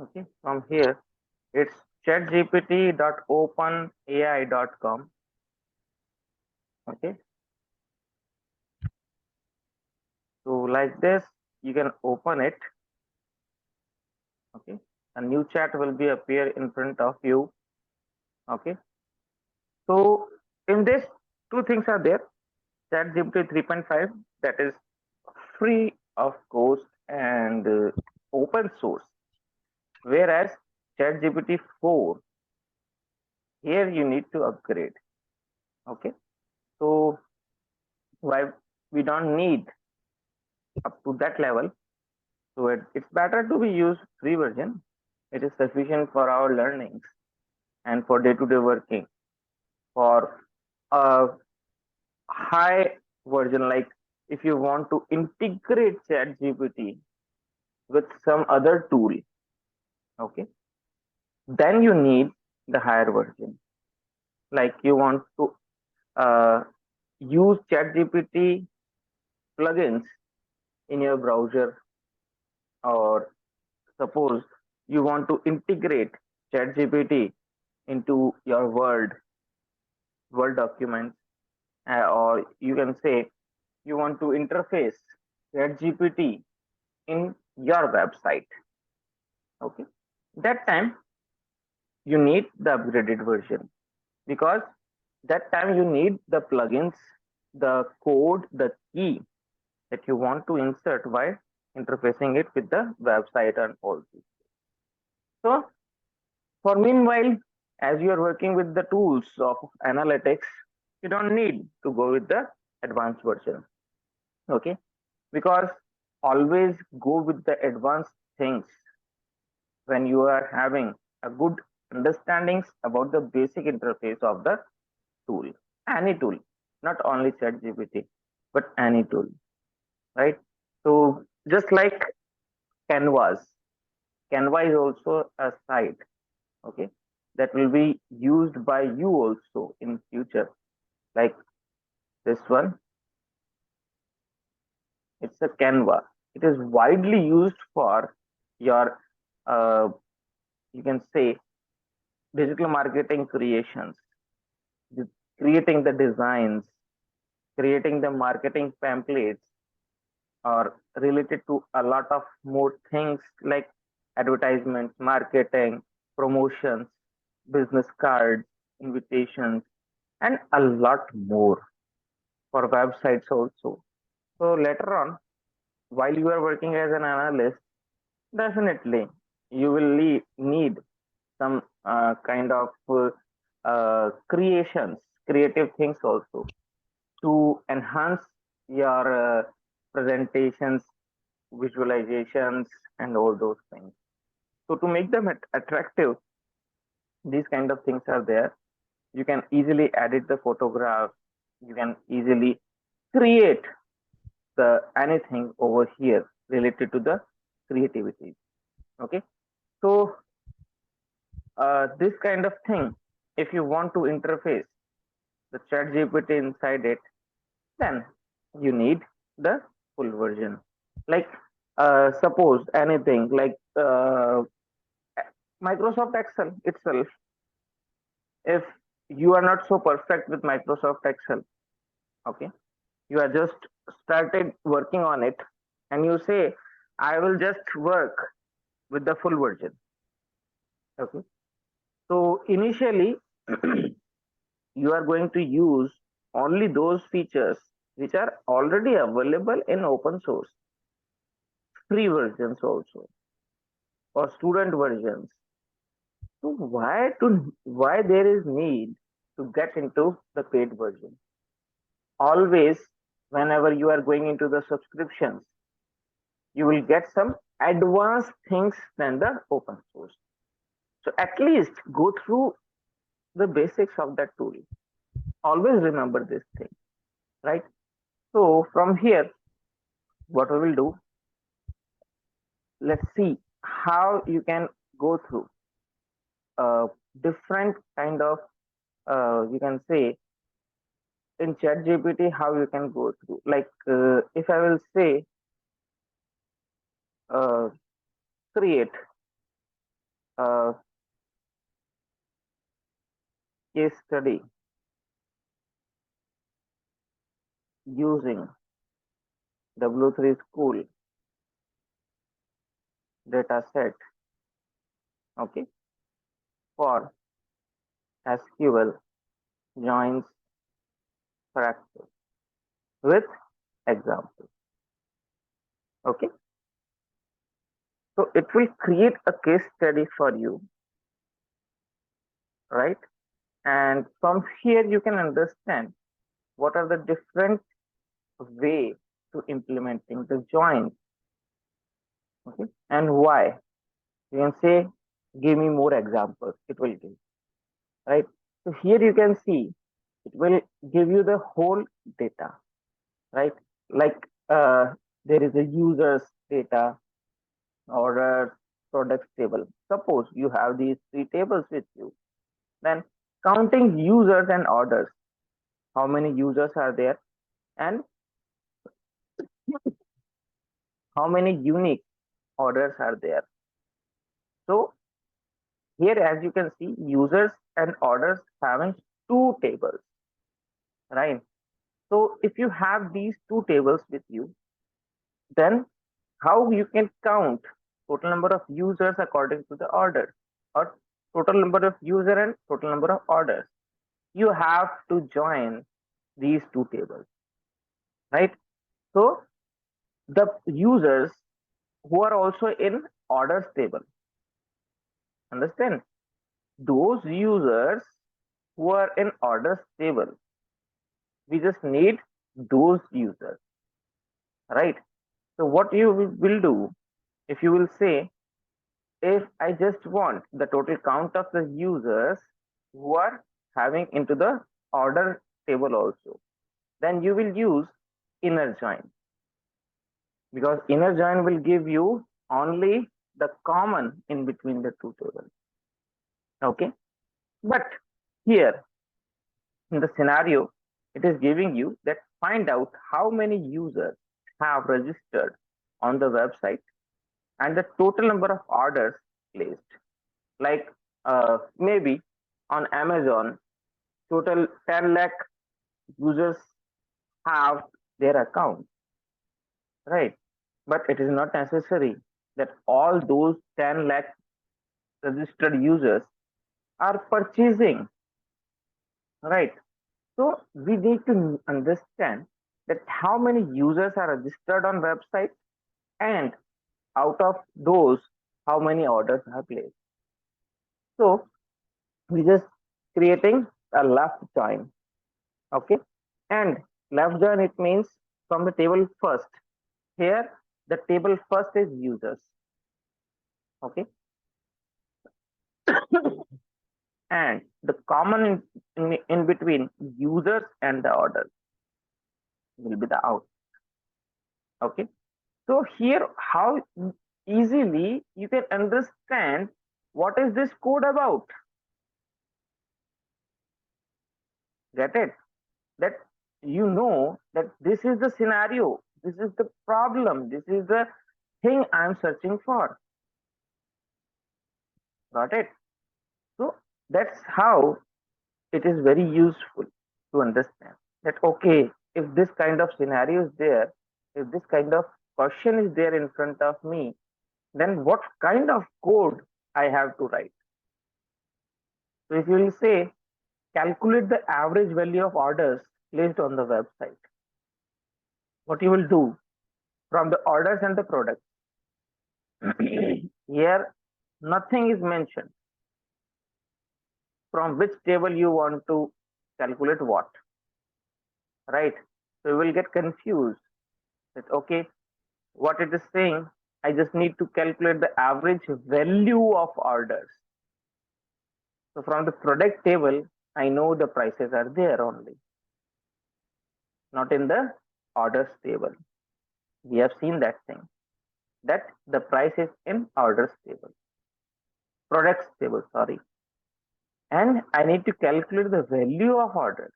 Okay, from here it's chatgpt.openai.com. Okay, so like this, you can open it. Okay, a new chat will be appear in front of you. Okay, so in this, two things are there. ChatGPT 3.5, that is free of cost and open source, whereas ChatGPT 4, here you need to upgrade. Okay, so why we don't need up to that level? So it's better to be used free version. It is sufficient for our learnings and for day-to-day working. For a high version, like if you want to integrate ChatGPT with some other tool, okay, then you need the higher version. Like you want to uh, use ChatGPT plugins in your browser, or suppose you want to integrate ChatGPT into your Word documents, or you can say you want to interface ChatGPT in your website. Okay, that time you need the upgraded version, because that time you need the plugins, the code, the key that you want to insert while interfacing it with the website and all this. So for meanwhile, as you are working with the tools of analytics, you don't need to go with the advanced version. Okay, because always go with the advanced things when you are having a good understandings about the basic interface of the tool, any tool, not only ChatGPT, but any tool, right? So just like Canvas, Canva is also a site, okay, that will be used by you also in future. Like this one, it's a Canva. It is widely used for your, uh, you can say, digital marketing creations, creating the designs, creating the marketing pamphlets, or related to a lot of more things like advertisements, marketing, promotions, business cards, invitations, and a lot more for websites also. So later on, while you are working as an analyst, definitely you will need some kind of creations, creative things also to enhance your presentations, visualizations, and all those things. So to make them attractive, these kind of things are there. You can easily edit the photograph. You can easily create the anything over here related to the creativity. Okay, so this kind of thing, if you want to interface the chat GPT inside it, then you need the full version. Like suppose anything like Microsoft Excel itself, if you are not so perfect with Microsoft Excel, okay, you are just started working on it, and you say, I will just work with the full version. Okay, so initially you are going to use only those features which are already available in open source, free versions also, or student versions. So why there is need to get into the paid version? Always, whenever you are going into the subscriptions, you will get some advanced things than the open source. So at least go through the basics of that tool. Always remember this thing, right? So from here, what we will do, let's see how you can go through different kind of, you can say, in chat GPT, how you can go through. Like if I will say uh, create case study using W3 school data set, okay, for SQL joins practice with example. Okay, so it will create a case study for you, right? And from here you can understand what are the different way to implementing the join, okay, and why. You can say, give me more examples, it will give, right? So here you can see it will give you the whole data, right? Like there is a users data, order, products table. Suppose you have these three tables with you, then counting users and orders, how many users are there and how many unique orders are there. So here, as you can see, users and orders having two tables, right? So if you have these two tables with you, then how you can count total number of users according to the orders, or total number of user and total number of orders? You have to join these two tables, right? So the users who are also in orders table, understand? Those users who are in orders table, we just need those users, right? So what you will do, if you will say, if I just want the total count of the users who are having into the order table also, then you will use inner join, because inner join will give you only the common in between the two tables. Okay, but here in the scenario, it is giving you that find out how many users have registered on the website and the total number of orders placed. Like maybe on Amazon, total 10 lakh users have their account, right? But it is not necessary that all those 10 lakh registered users are purchasing, right? So we need to understand that how many users are registered on website, and out of those, how many orders are placed. So we just creating a left join, okay? And left join, it means from the table first. Here the table first is users, okay? And the common in between users and the orders will be the out, okay? So here, how easily you can understand what is this code about. Get it? That you know that this is the scenario, this is the problem, this is the thing I'm searching for. Got it? So that's how it is very useful to understand that, okay, if this kind of scenario is there, if this kind of question is there in front of me, then what kind of code I have to write. So if you will say, calculate the average value of orders placed on the website, what you will do from the orders and the products. Here, nothing is mentioned from which table you want to calculate what, right? So you will get confused that, okay, what it is saying, I just need to calculate the average value of orders. So from the product table, I know the prices are there only, not in the orders table. We have seen that thing, that the price is in orders table, products table, sorry. And I need to calculate the value of orders,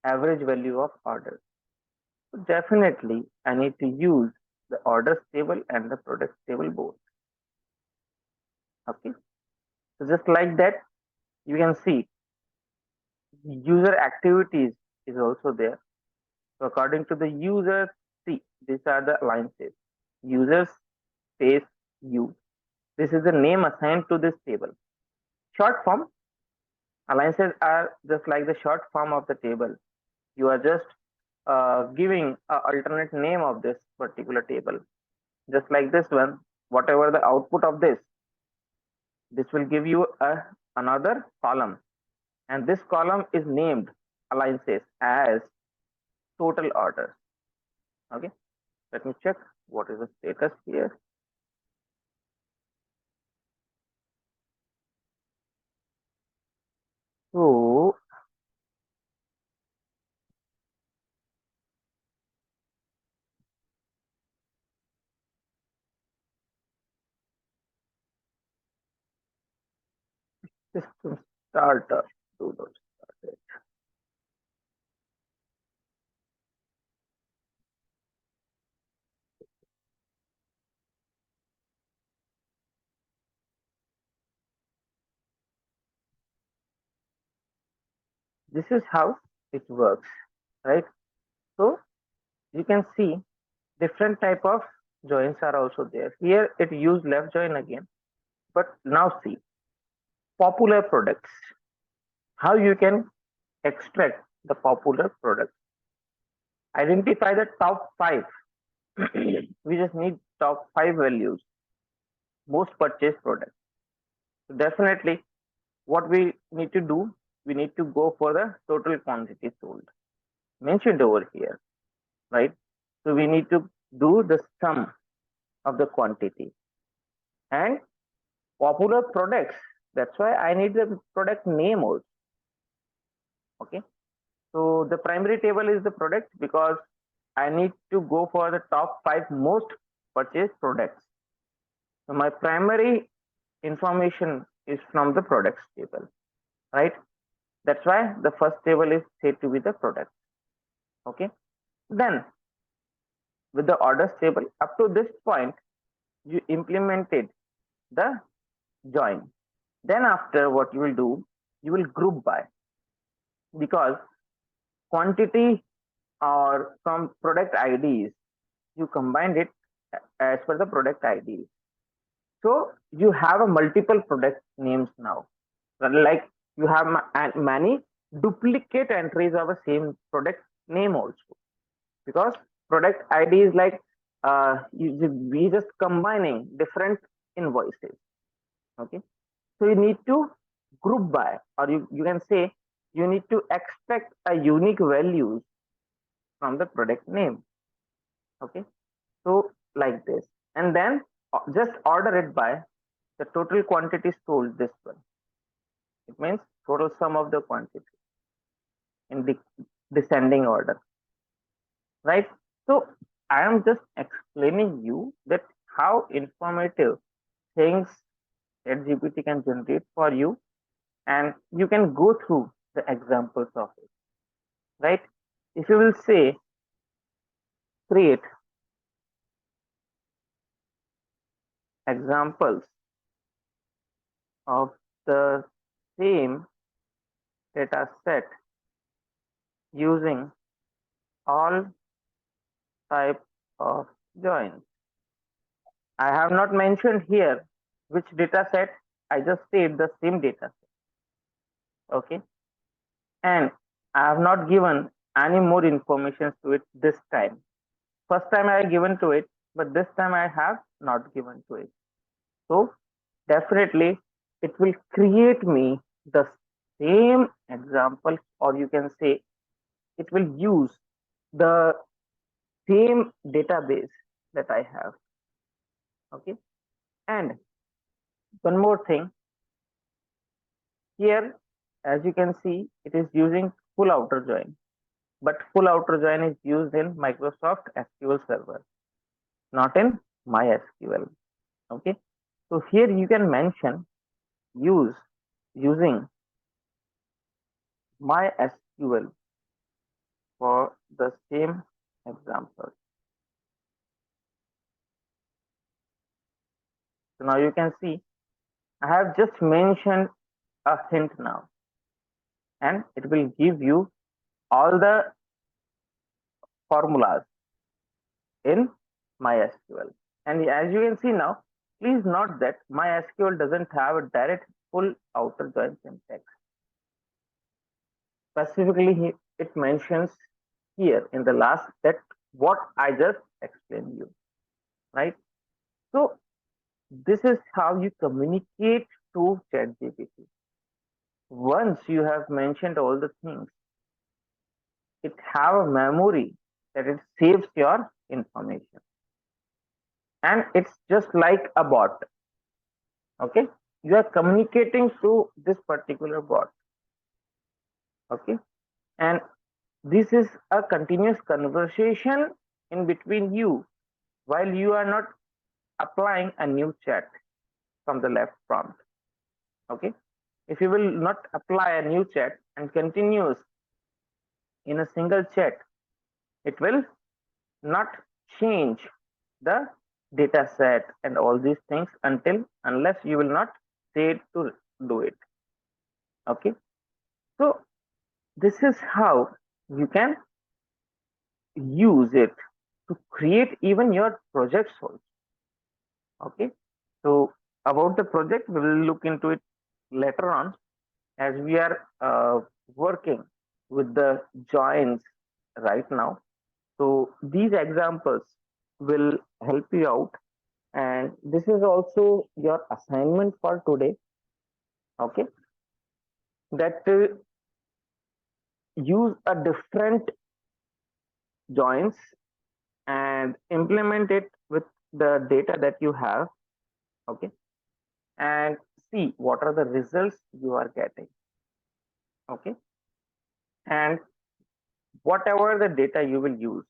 average value of orders. So definitely I need to use the orders table and the products table both. Okay. So just like that, you can see User activities is also there. So according to the users, see, these are the alliances. Users space U. This is the name assigned to this table. Short form alliances are just like the short form of the table. You are just giving an alternate name of this particular table. Just like this one, whatever the output of this will give you another column, and this column is named alliances as total orders. Okay, let me check what is the status here. So system starter, do not start it. This is how it works, right? So you can see different type of joins are also there. Here it used left join again, but now see popular products. How you can extract the popular products? Identify the top five. We just need top five values, most purchased products. So definitely, what we need to do, we need to go for the total quantity sold mentioned over here, right? So we need to do the sum of the quantity and popular products. That's why I need the product name also. Okay. So the primary table is the product because I need to go for the top five most purchased products. So my primary information is from the products table, right? That's why the first table is said to be the product. Okay. Then with the orders table, up to this point, you implemented the join. Then after what you will do, you will group by because quantity or from product IDs, you combined it as per the product ID. So you have a multiple product names now. Like you have many duplicate entries of a same product name also because product ID is like we just combining different invoices. Okay, so you need to group by, or you can say you need to extract a unique values from the product name. Okay, so like this, and then just order it by the total quantity sold. This one, it means total sum of the quantity in the descending order, right? So I am just explaining you that how informative things that GPT can generate for you, and you can go through the examples of it, right? If you will say create examples of the same data set using all type of joins. I have not mentioned here which data set, I just said the same data set. Okay. And I have not given any more information to it this time. First time I have given to it, but this time I have not given to it. So definitely it will create me the same example, or you can say it will use the same database that I have. Okay. And one more thing here, as you can see, it is using full outer join, but full outer join is used in Microsoft SQL Server, not in MySQL. Okay. So here you can mention use using MySQL for the same example. So now you can see I have just mentioned a hint now. and it will give you all the formulas in MySQL. And as you can see now, please note that MySQL doesn't have a direct full outer join syntax. Specifically, it mentions here in the last that what I just explained you, right? So this is how you communicate to ChatGPT. Once you have mentioned all the things, it have a memory that it saves your information, and it's just like a bot. Okay, you are communicating through this particular bot. Okay, and this is a continuous conversation in between you while you are not applying a new chat from the left prompt. Okay, if you will not apply a new chat and continues in a single chat, it will not change the data set and all these things unless you will not say it to do it. Okay, so this is how you can use it to create even your projects also. Okay, so about the project we will look into it later on, as we are working with the joins right now. So these examples will help you out, and this is also your assignment for today. Okay, that use a different joins and implement it with the data that you have. Okay, and see what are the results you are getting. Okay, and whatever the data you will use,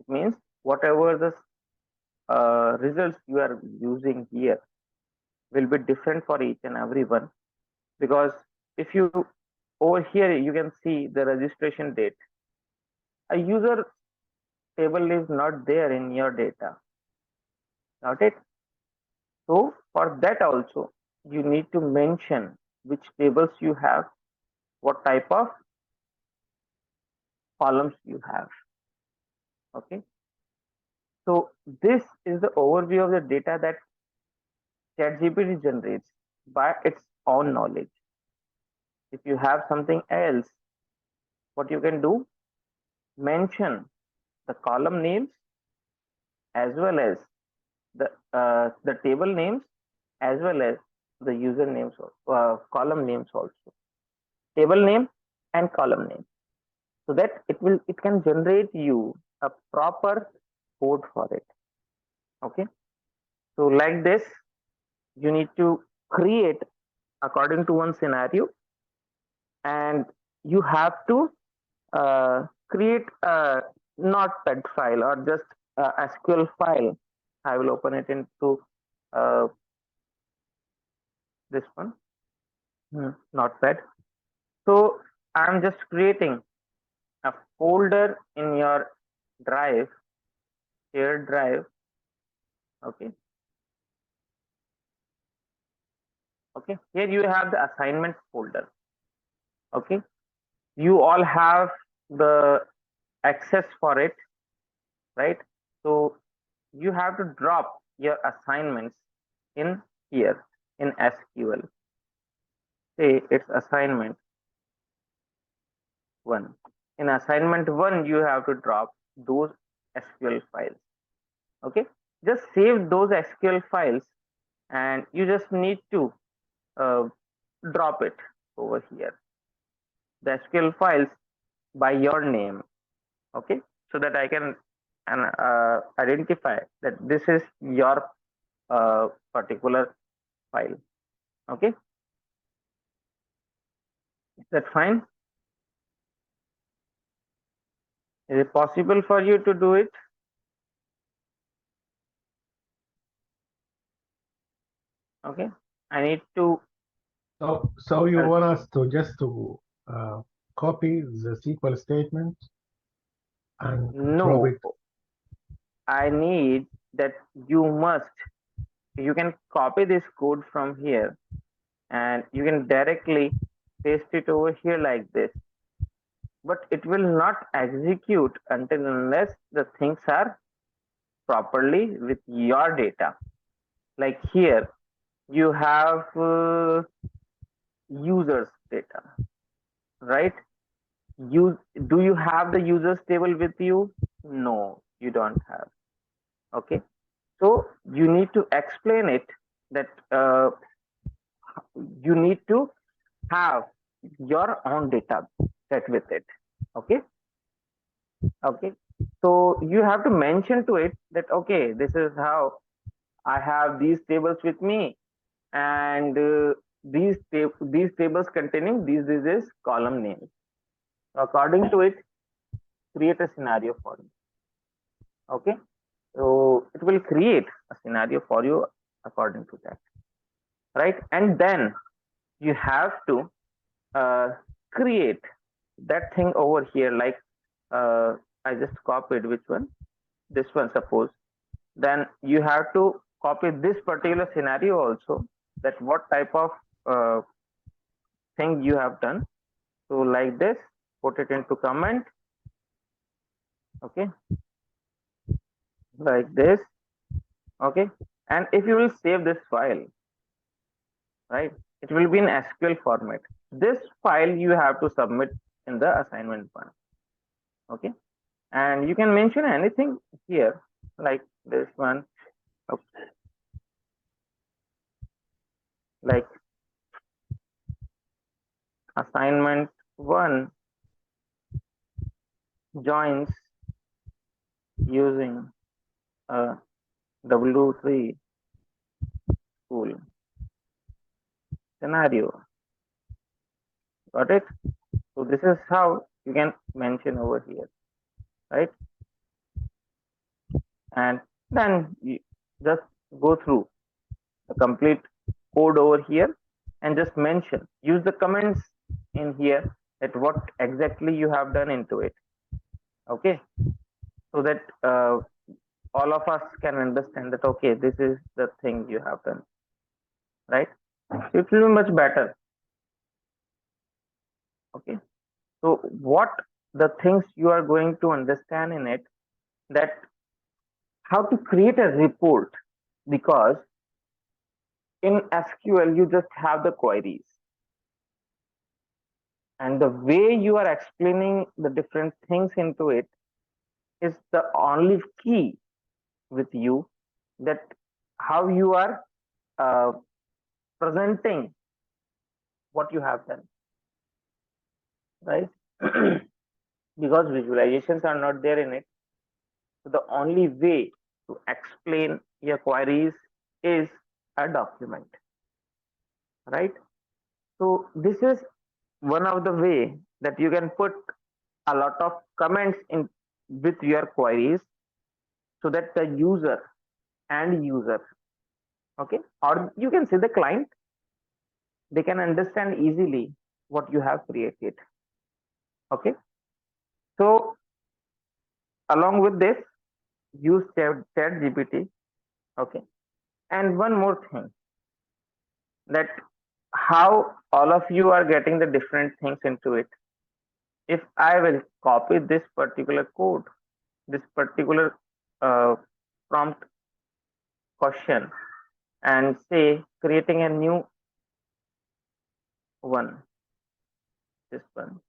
it means whatever the results you are using here will be different for each and every one, because if you over here you can see the registration date, a user table is not there in your data. Got it? So for that also you need to mention which tables you have, what type of columns you have. Okay, so this is the overview of the data that ChatGPT generates by its own knowledge. If you have something else, what you can do, mention the column names as well as the table names as well as the user names, column names also, table name and column name, so that it can generate you a proper code for it. Okay, so like this you need to create according to one scenario, and you have to create a notepad file or just a SQL file. I will open it into uh, this one, notepad. So I'm just creating a folder in your drive, shared drive. Okay, okay, here you have the assignment folder. Okay, you all have the access for it, right? So you have to drop your assignments in here in SQL. Say it's assignment 1. In assignment 1 you have to drop those SQL files. Okay, just save those SQL files and you just need to uh, drop it over here, the SQL files by your name. Okay, so that I can identify that this is your particular file. Okay, is that fine? Is it possible for you to do it? Okay, I need to. So you want us to just to copy the SQL statement and drop No, it? I need that you can copy this code from here and you can directly paste it over here like this, but it will not execute until unless the things are properly with your data. Like here, you have users data, right? You do you have the users table with you? No, you don't have. Okay, so you need to explain it that you need to have your own data set with it. Okay, okay. So you have to mention to it that okay, this is how I have these tables with me, and these tables containing these column names. According to it, create a scenario for you. Okay, so it will create a scenario for you according to that, right? And then you have to uh, create that thing over here. Like I just copied which one? This one, suppose. Then you have to copy this particular scenario also. That what type of uh, thing you have done. So like this, put it into comment. Okay, like this. Okay, and if you will save this file, right, it will be in SQL format. This file you have to submit in the assignment one. Okay, and you can mention anything here, like this one. Okay. Like assignment one joins using a W3 school scenario. Got it? So this is how you can mention over here, right? And then you just go through the complete code over here and just mention, use the comments in here that what exactly you have done into it. Okay, so that all of us can understand that okay, this is the thing you have done, right? It will be much better. Okay, so what the things you are going to understand in it, that how to create a report, because in SQL you just have the queries, and the way you are explaining the different things into it is the only key with you, that how you are uh, presenting what you have done, right? Because visualizations are not there in it, so the only way to explain your queries is a document, right? So this is one of the way that you can put a lot of comments in with your queries, so that the user, okay, or you can say the client, they can understand easily what you have created. Okay, so along with this, use ChatGPT. Okay, and one more thing, that how all of you are getting the different things into it. If I will copy this particular code, this particular uh, prompt question, and say creating a new one, this one.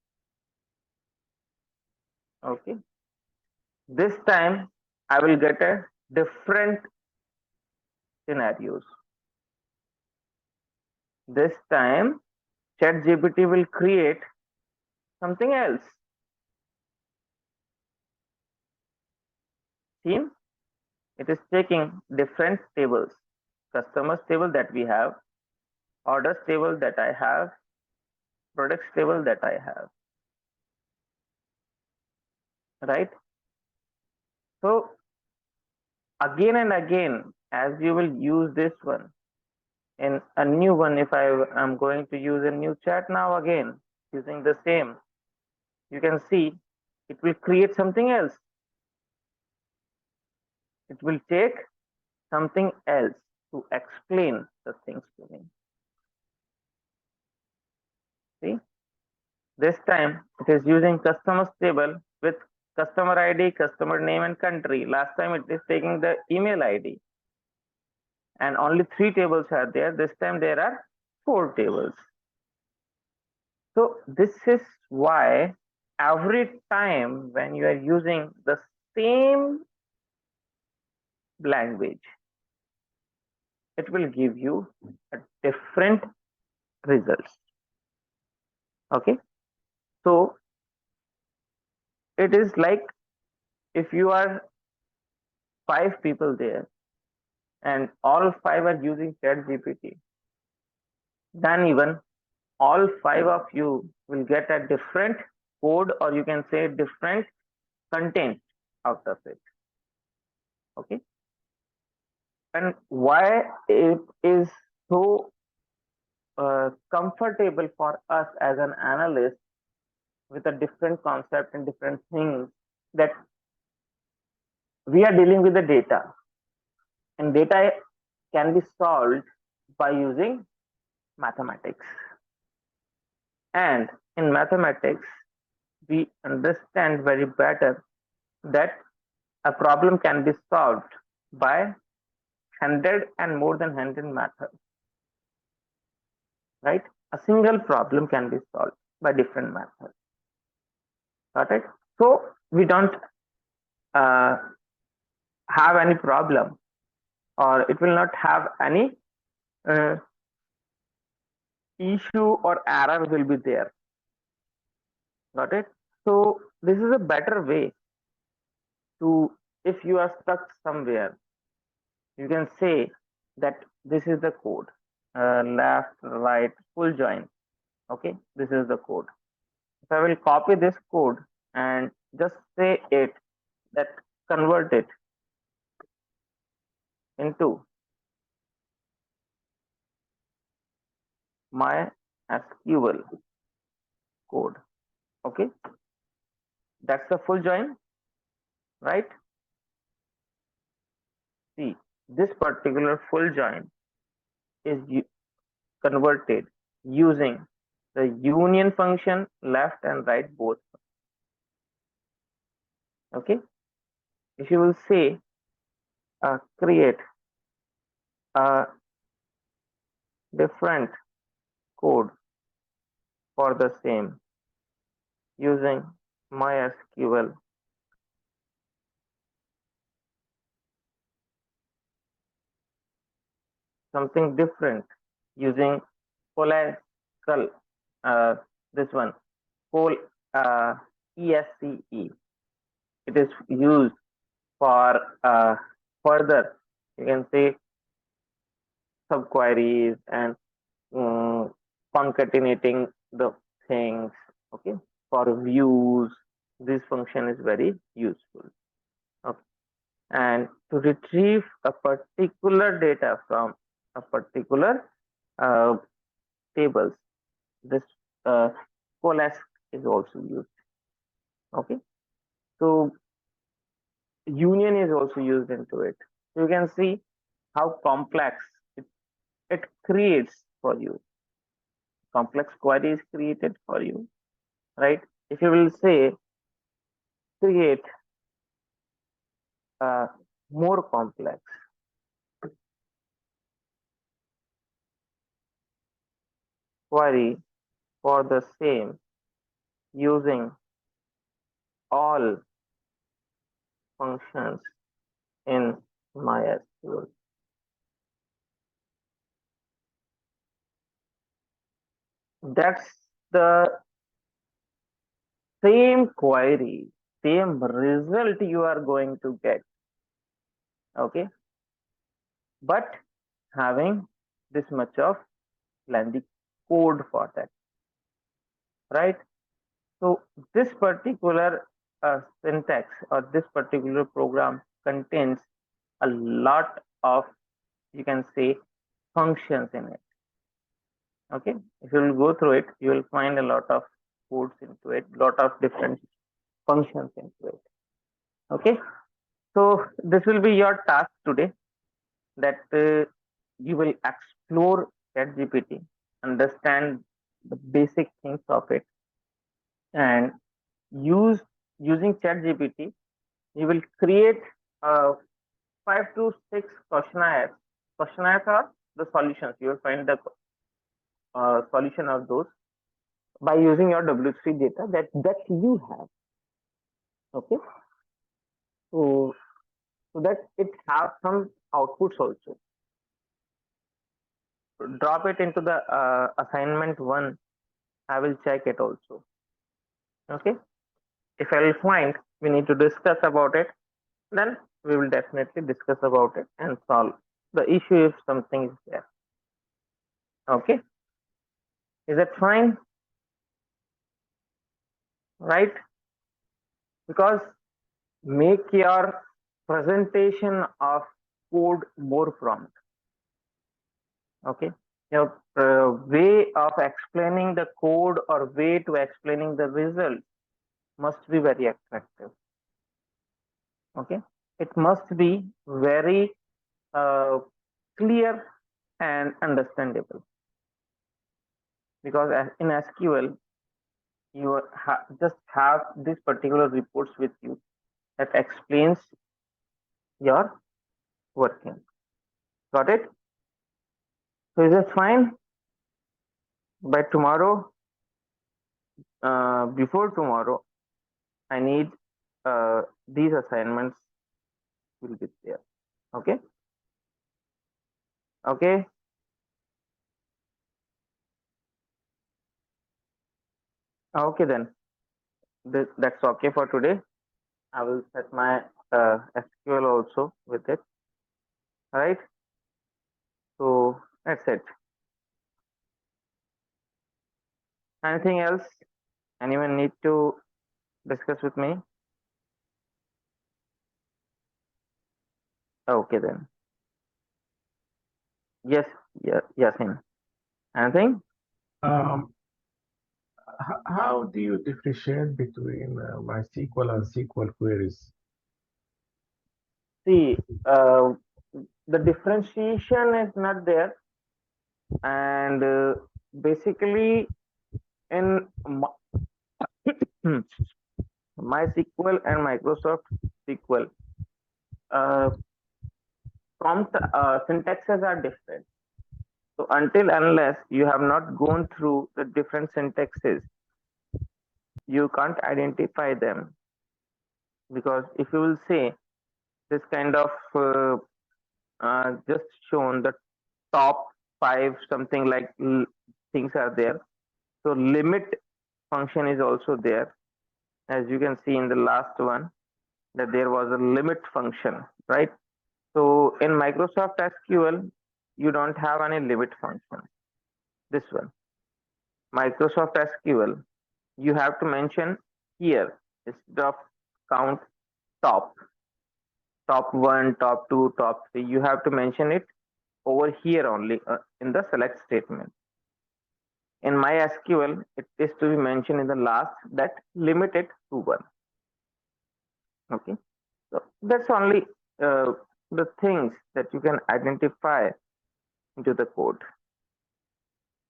Okay, this time I will get a different scenarios. This time ChatGPT will create something else. See, it is taking different tables, customers table that we have, orders table that I have, products table that I have, right? So again and again, as you will use this one in a new one, if I am going to use a new chat now, again using the same, you can see it will create something else. It will take something else to explain the things to me. See, This time it is using customers table with customer ID, customer name and country. Last time it is taking the email ID, and only 3 tables are there. This time there are 4 tables. So this is why every time when you are using the same language, it will give you a different results. Okay, so it is like if you are 5 people there and all 5 are using ChatGPT, then even all 5 of you will get a different code, or you can say different content out of it. Okay, and why it is so comfortable for us as an analyst with a different concept and different things, that we are dealing with the data, and data can be solved by using mathematics. And in mathematics, we understand very better that a problem can be solved by 100 and more than 100 methods, right? A single problem can be solved by different methods. Got it? So we don't uh, have any problem, or it will not have any uh, issue or error will be there. Got it? So this is a better way to, if you are stuck somewhere, you can say that this is the code, left, right, full join. Okay, this is the code. If I will copy this code and just say it, that convert it into my SQL code. Okay, that's the full join, right? See, this particular full join is converted using the union function, left and right both. Okay, if you will say create a different code for the same using MySQL, something different using Colacal, this one, Col ESCE. It is used for further, you can say, subqueries and concatenating the things. Okay, for views, this function is very useful. Okay, and to retrieve a particular data from a particular uh, tables, this uh, coalesce is also used. Okay, so union is also used into it. So you can see how complex it, it creates for you. Complex query is created for you, right? If you will say create more complex query for the same using all functions in MySQL. That's the same query, same result you are going to get. Okay, but having this much of lengthy code for that, right? So this particular syntax or this particular program contains a lot of, you can say, functions in it. Okay, if you will go through it, you will find a lot of codes into it, lot of different functions into it. Okay, so this will be your task today, that you will explore ChatGPT, understand the basic things of it, and using ChatGPT, you will create 5 to 6 questionnaires. Questionnaires are the solutions. You will find the solution of those by using your W3 data that you have. Okay, so that it has some outputs also. Drop it into the assignment one. I will check it also. Okay, if I will find we need to discuss about it, then we will definitely discuss about it and solve the issue if something is there. Okay, is that fine? Right? Because make your presentation of code more prompt. Okay, your way of explaining the code or way to explaining the result must be very attractive. Okay, it must be very clear and understandable, because in SQL you just have this particular reports with you that explains your working. Got it? So is it fine? By tomorrow, before tomorrow, I need these assignments will be there. Okay. Okay. Okay then. That's okay for today. I will set my SQL also with it. All right. So that's it. Anything else? Anyone need to discuss with me? Okay then. Yes. Yeah. Yasin. Anything? Um, how do you differentiate between MySQL and SQL queries? See, the differentiation is not there, and basically in MySQL and Microsoft SQL, uh, prompt syntaxes are different. So until unless you have not gone through the different syntaxes, you can't identify them. Because if you will say this kind of just shown the top five something like things are there. So limit function is also there, as you can see in the last one that there was a limit function, right? So in Microsoft SQL, you don't have any limit function. This one, Microsoft SQL, you have to mention here instead of count top one, top two, top three. You have to mention it over here only in the select statement. In MySQL, it is to be mentioned in the last that limited to one. Okay, so that's only the things that you can identify into the code.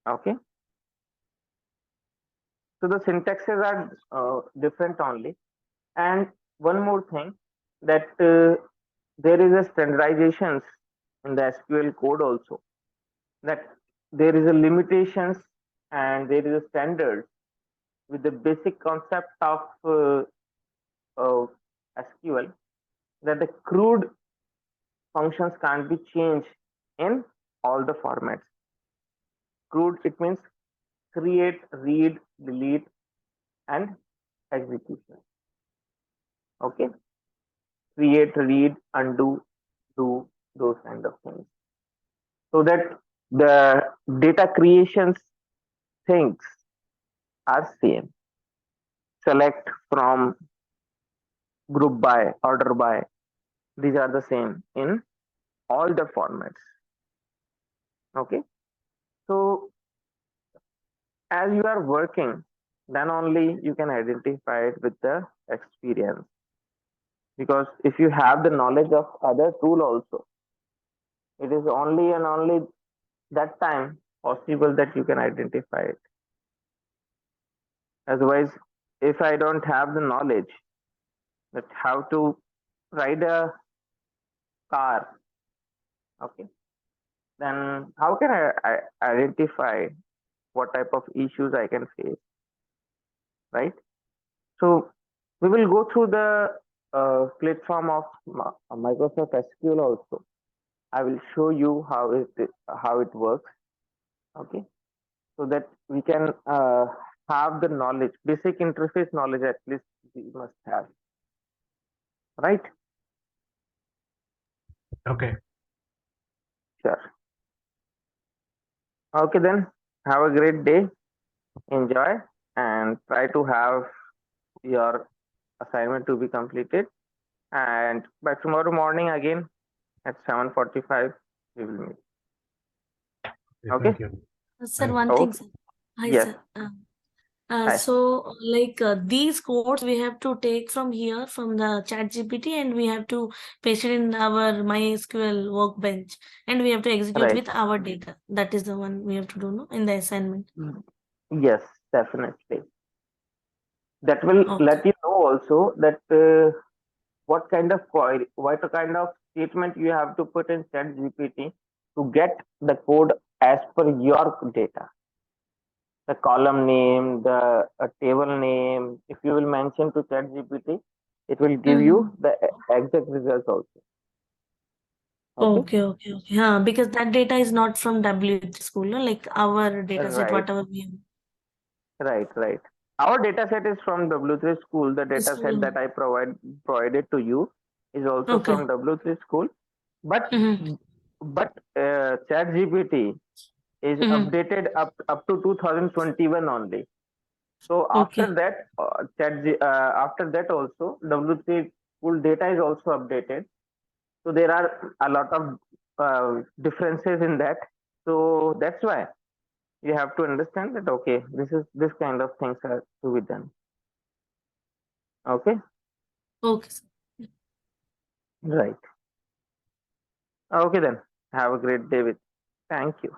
Okay, so the syntaxes are different only. And one more thing, that there is a standardizations in the SQL code also, that there is a limitations and there is a standard with the basic concept of SQL, that the crude functions can't be changed in all the formats. Crude, it means create, read, delete, and execution. Okay, create, read, undo, do those kind of things, so that the data creations things are same. Select, from, group by, order by, these are the same in all the formats. Okay, so as you are working, then only you can identify it with the experience. Because if you have the knowledge of other tool also, it is only and only that time possible that you can identify it. Otherwise if I don't have the knowledge that how to ride a car, okay, then how can I identify what type of issues I can face, right? So we will go through the platform of Microsoft SQL also. I will show you how it works, okay, so that we can have the knowledge, basic interface knowledge at least we must have, right? Okay. Sure. Okay, then have a great day. Enjoy and try to have your assignment to be completed. And by tomorrow morning again at 7:45 we will meet. Okay. Thank you. Sir, Thank you. one thing, Okay. sir. Hi, Yes. sir. Hi. So, like these codes we have to take from here from the ChatGPT, and we have to paste it in our MySQL workbench, and we have to execute Right. with our data. That is the one we have to do, no, in the assignment. Yes, definitely. That will Okay. let you know also that what kind of query, what kind of statement you have to put in ChatGPT to get the code as per your data. The column name, the table name. If you will mention to ChatGPT, it will give you Mm-hmm. the exact results also. Okay. Okay. Because that data is not from W3 school, no? Like our data set, Right. whatever we have. Right. Our data set is from W3 school. The This data set school. that I provided to you is also Okay. from W3 school. But Mm-hmm. ChatGPT is Mm-hmm. updated up to 2021 only. So Okay. after that also W3 school data is also updated. So there are a lot of differences in that. So that's why you have to understand that okay, this kind of things are to be done. Okay, Okay, sir. right. Okay then. Have a great day with. Thank you.